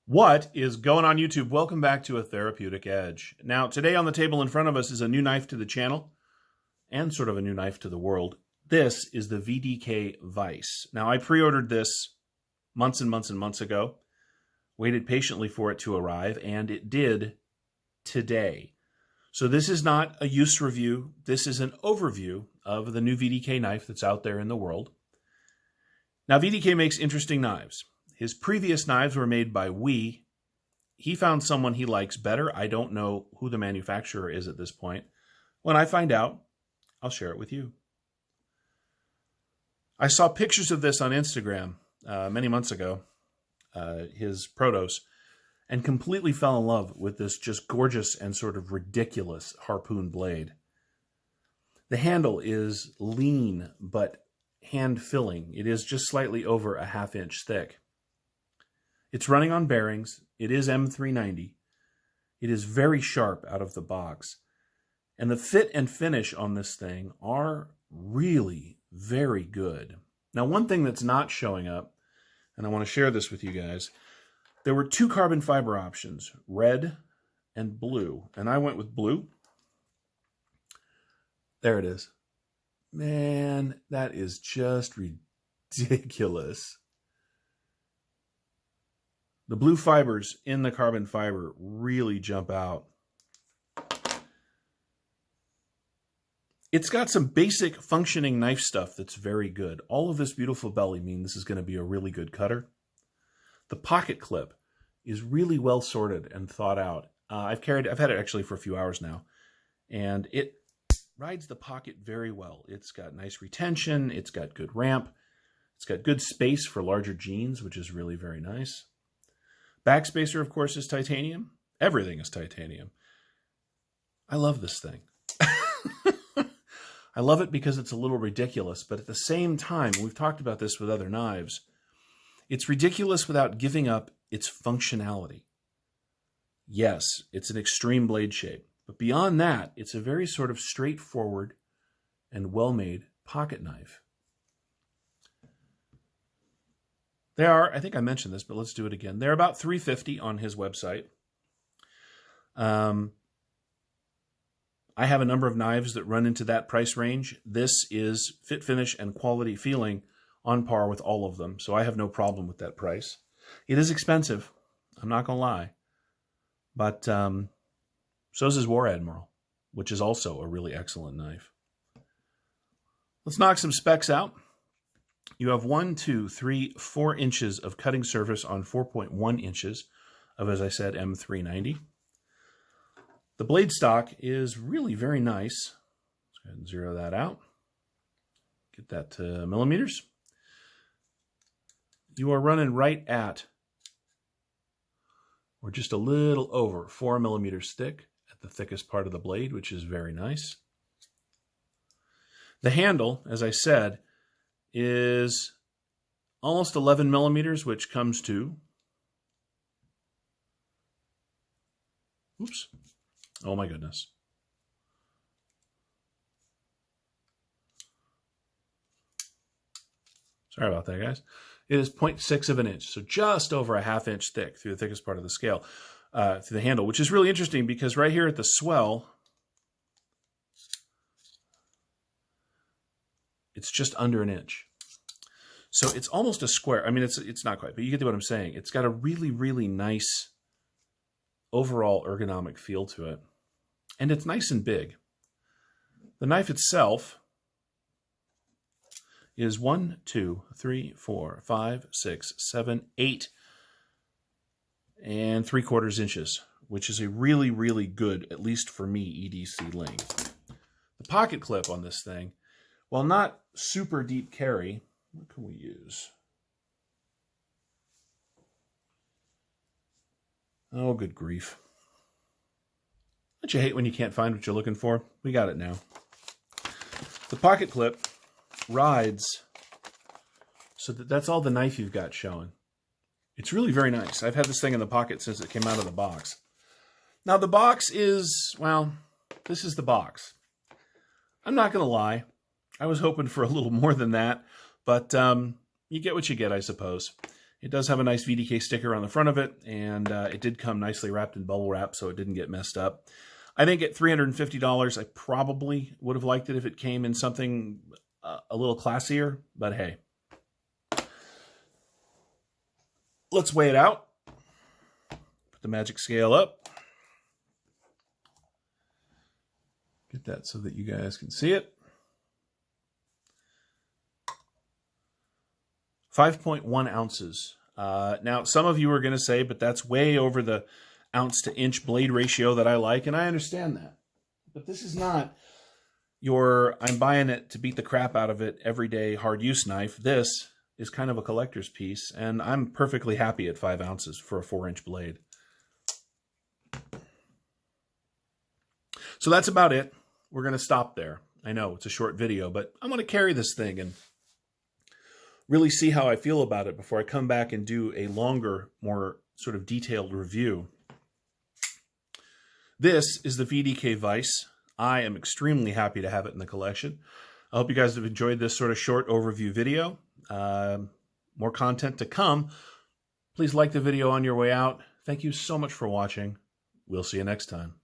What is going on YouTube? Welcome back to A Therapeutic Edge. Now, today on the table in front of us is a new knife to the channel and sort of a new knife to the world. This is the VDK Vice. Now, I pre-ordered this months and months and months ago, waited patiently for it to arrive, and it did today. So this is not a use review. This is an overview of the new VDK knife that's out there in the world. Now, VDK makes interesting knives. His previous knives were made by We. He found someone he likes better. I don't know who the manufacturer is at this point. When I find out, I'll share it with you. I saw pictures of this on Instagram many months ago, his Protos, and completely fell in love with this just gorgeous and sort of ridiculous harpoon blade. The handle is lean, but hand-filling. It is just slightly over a ½ inch thick. It's running on bearings. It is M390. It is very sharp out of the box. And the fit and finish on this thing are really very good. Now, one thing that's not showing up, and I want to share this with you guys, there were two carbon fiber options, red and blue. And I went with blue. There it is. Man, that is just ridiculous. The blue fibers in the carbon fiber really jump out. It's got some basic functioning knife stuff that's very good. All of this beautiful belly means this is going to be a really good cutter. The pocket clip is really well sorted and thought out. I've had it actually for a few hours now, and it rides the pocket very well. It's got nice retention. It's got good ramp. It's got good space for larger jeans, which is really very nice. Backspacer, of course, is titanium. Everything is titanium. I love this thing. I love it because it's a little ridiculous, but at the same time, we've talked about this with other knives, it's ridiculous without giving up its functionality. Yes, it's an extreme blade shape, but beyond that, it's a very sort of straightforward and well-made pocket knife. They are, I think I mentioned this, but let's do it again. They're about $350 on his website. I have a number of knives that run into that price range. This is fit, finish, and quality feeling on par with all of them, so I have no problem with that price. It is expensive, I'm not going to lie, but so is his War Admiral, which is also a really excellent knife. Let's knock some specs out. You have 1, 2, 3, 4 inches of cutting surface on 4.1 inches of, as I said, M390. The blade stock is really very nice. Let's go ahead and zero that out. Get that to millimeters. You are running right at, or just a little over, 4 millimeters thick at the thickest part of the blade, which is very nice. The handle, as I said, is almost 11 millimeters, which comes to, oops, oh my goodness. Sorry about that, guys. It is 0.6 of an inch, so just over a ½ inch thick through the thickest part of the scale, through the handle, which is really interesting because right here at the swell, it's just under an inch. So it's almost a square. I mean, it's not quite, but you get what I'm saying. It's got a really, really nice overall ergonomic feel to it. And it's nice and big. The knife itself is 1, 2, 3, 4, 5, 6, 7, 8 and 3/4 inches, which is a really, really good, at least for me, EDC length. The pocket clip on this thing, while not super deep carry, what can we use? Oh, good grief. Don't you hate when you can't find what you're looking for? We got it now. The pocket clip rides so that's all the knife you've got showing. It's really very nice. I've had this thing in the pocket since it came out of the box. Now the box is, well, this is the box. I'm not going to lie. I was hoping for a little more than that, but you get what you get, I suppose. It does have a nice VDK sticker on the front of it, and it did come nicely wrapped in bubble wrap, so it didn't get messed up. I think at $350, I probably would have liked it if it came in something a little classier, but hey. Let's weigh it out. Put the magic scale up. Get that so that you guys can see it. 5.1 ounces. Now, some of you are going to say, but that's way over the ounce to inch blade ratio that I like, and I understand that. But this is not your, I'm buying it to beat the crap out of it everyday hard use knife. This is kind of a collector's piece, and I'm perfectly happy at 5 ounces for a 4-inch blade. So that's about it. We're going to stop there. I know it's a short video, but I'm going to carry this thing and really see how I feel about it before I come back and do a longer, more sort of detailed review. This is the VDK Vice. I am extremely happy to have it in the collection. I hope you guys have enjoyed this sort of short overview video. More content to come. Please like the video on your way out. Thank you so much for watching. We'll see you next time.